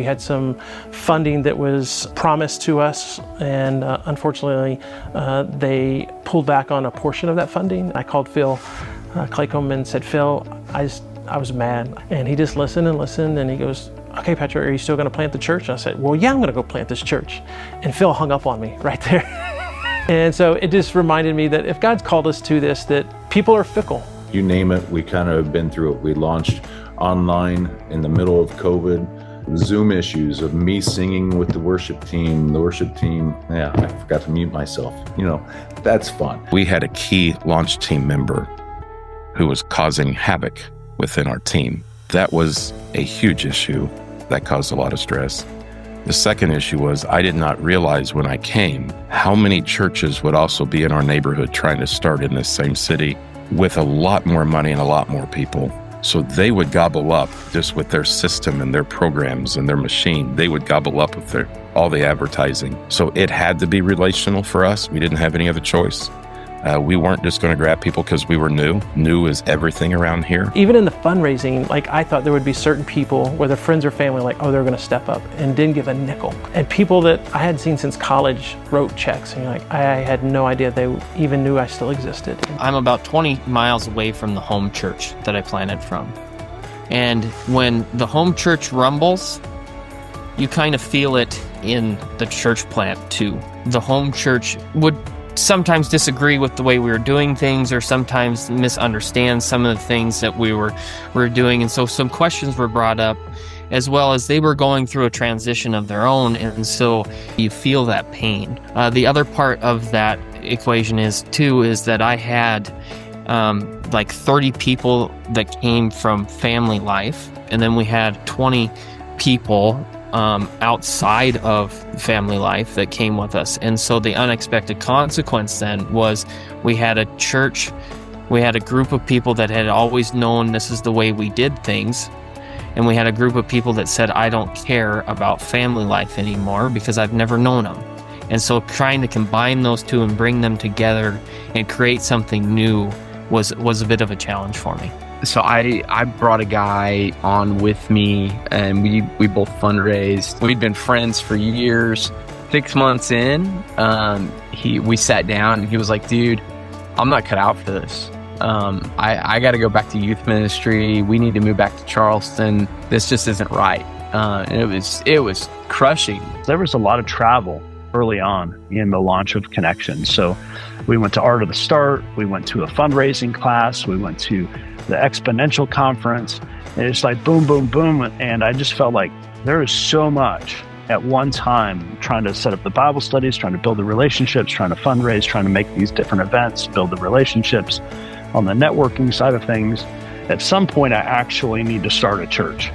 had some funding that was promised to us, and unfortunately, they pulled back on a portion of that funding. I called Phil Claycomb and said, Phil, I was mad. And he just listened, and he goes, okay, Patrick, are you still gonna plant the church? And I said, well, yeah, I'm gonna go plant this church. And Phil hung up on me right there. And so it just reminded me that if God's called us to this, that people are fickle. You name it, we kind of have been through it. We launched online in the middle of COVID, Zoom issues of me singing with the worship team, yeah, I forgot to mute myself. That's fun. We had a key launch team member who was causing havoc within our team. That was a huge issue that caused a lot of stress. The second issue was I did not realize when I came how many churches would also be in our neighborhood trying to start in this same city with a lot more money and a lot more people. So they would gobble up just with their system and their programs and their machine. They would gobble up with all the advertising. So it had to be relational for us. We didn't have any other choice. We weren't just going to grab people because we were new. New is everything around here. Even in the fundraising, I thought there would be certain people, whether friends or family, they're going to step up and didn't give a nickel. And people that I hadn't seen since college wrote checks, and I had no idea they even knew I still existed. I'm about 20 miles away from the home church that I planted from. And when the home church rumbles, you kind of feel it in the church plant too. The home church would sometimes disagree with the way we were doing things, or sometimes misunderstand some of the things that we were doing. And so some questions were brought up, as well as they were going through a transition of their own. And so you feel that pain. The other part of that equation is that I had 30 people that came from family life. And then we had 20 people outside of family life that came with us. And so the unexpected consequence then was we had a church, we had a group of people that had always known this is the way we did things. And we had a group of people that said, I don't care about family life anymore because I've never known them. And so trying to combine those two and bring them together and create something new was a bit of a challenge for me. So I brought a guy on with me, and we both fundraised. We'd been friends for years. 6 months in, we sat down and he was like, dude, I'm not cut out for this. I got to go back to youth ministry. We need to move back to Charleston. This just isn't right. And it was crushing. There was a lot of travel early on in the launch of Connections. So we went to Art of the Start. We went to a fundraising class. We went to the Exponential Conference. And it's like boom, boom, boom. And I just felt like there is so much at one time, trying to set up the Bible studies, trying to build the relationships, trying to fundraise, trying to make these different events, build the relationships on the networking side of things. At some point, I actually need to start a church.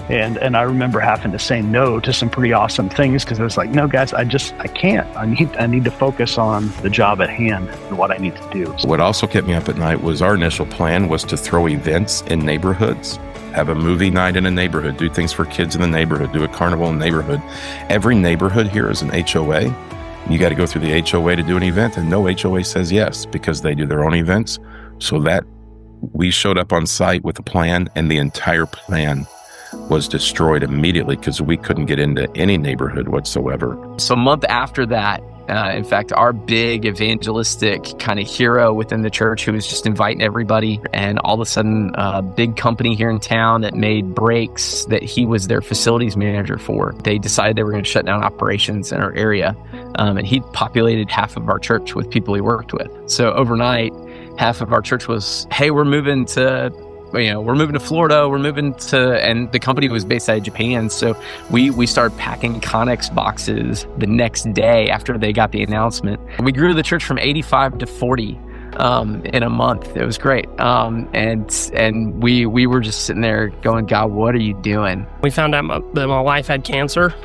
And I remember having to say no to some pretty awesome things because I was like, no, guys, I can't. I need to focus on the job at hand and what I need to do. What also kept me up at night was our initial plan was to throw events in neighborhoods, have a movie night in a neighborhood, do things for kids in the neighborhood, do a carnival in the neighborhood. Every neighborhood here is an HOA. You got to go through the HOA to do an event, and no HOA says yes because they do their own events. So that we showed up on site with a plan, and the entire plan was destroyed immediately because we couldn't get into any neighborhood whatsoever. So a month after that, in fact, our big evangelistic kind of hero within the church who was just inviting everybody, and all of a sudden a big company here in town that made brakes that he was their facilities manager for, they decided they were going to shut down operations in our area. And he populated half of our church with people he worked with. So overnight, half of our church was, hey, we're moving to Florida, and the company was based out of Japan. So we started packing Connex boxes the next day after they got the announcement. We grew the church from 85 to 40 in a month. It was great. And we were just sitting there going, God, what are you doing? We found out that my wife had cancer.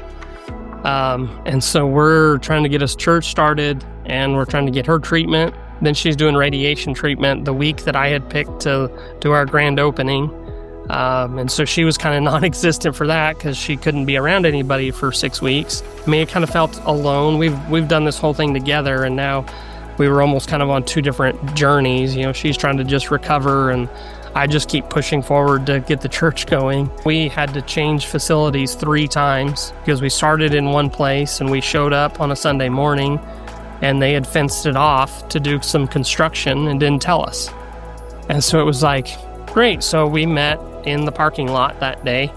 And so we're trying to get us church started, and we're trying to get her treatment. Then she's doing radiation treatment the week that I had picked to do our grand opening. And so she was kind of non-existent for that because she couldn't be around anybody for 6 weeks. I mean, it kind of felt alone. We've done this whole thing together, and now we were almost kind of on two different journeys. You know, she's trying to just recover, and I just keep pushing forward to get the church going. We had to change facilities 3 times because we started in one place and we showed up on a Sunday morning and they had fenced it off to do some construction and didn't tell us. And so it was like, great. So we met in the parking lot that day.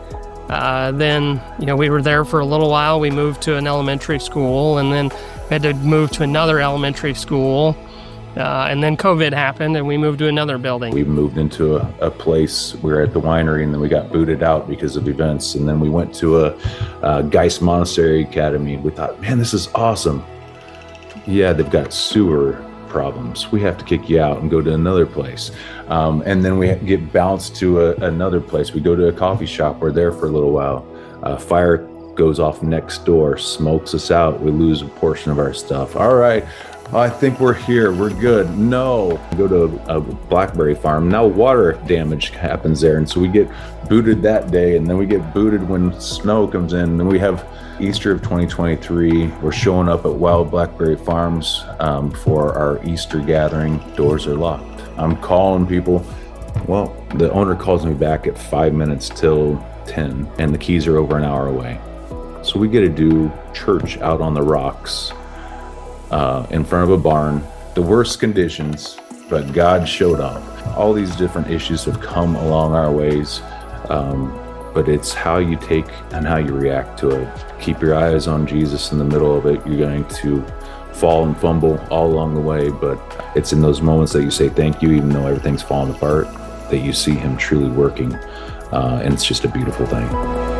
Then, we were there for a little while. We moved to an elementary school, and then we had to move to another elementary school. And then COVID happened, and we moved to another building. We moved into a place. We were at the winery, and then we got booted out because of events. And then we went to a Geist Monastery Academy. We thought, man, this is awesome. Yeah, they've got sewer problems. We have to kick you out and go to another place. And then we get bounced to another place. We go to a coffee shop. We're there for a little while. Fire goes off next door, smokes us out. We lose a portion of our stuff. All right, I think we're here. We're good. No. We go to a blackberry farm. Now water damage happens there. And so we get booted that day. And then we get booted when snow comes in. And then we have Easter of 2023. We're showing up at Wild Blackberry Farms for our Easter gathering. Doors are locked. I'm calling people. Well, the owner calls me back at 5 minutes till 10, and the keys are over an hour away. So we get to do church out on the rocks in front of a barn. The worst conditions, but God showed up. All these different issues have come along our ways, but it's how you take and how you react to it. Keep your eyes on Jesus in the middle of it. You're going to fall and fumble all along the way, but it's in those moments that you say thank you, even though everything's falling apart, that you see him truly working, and it's just a beautiful thing.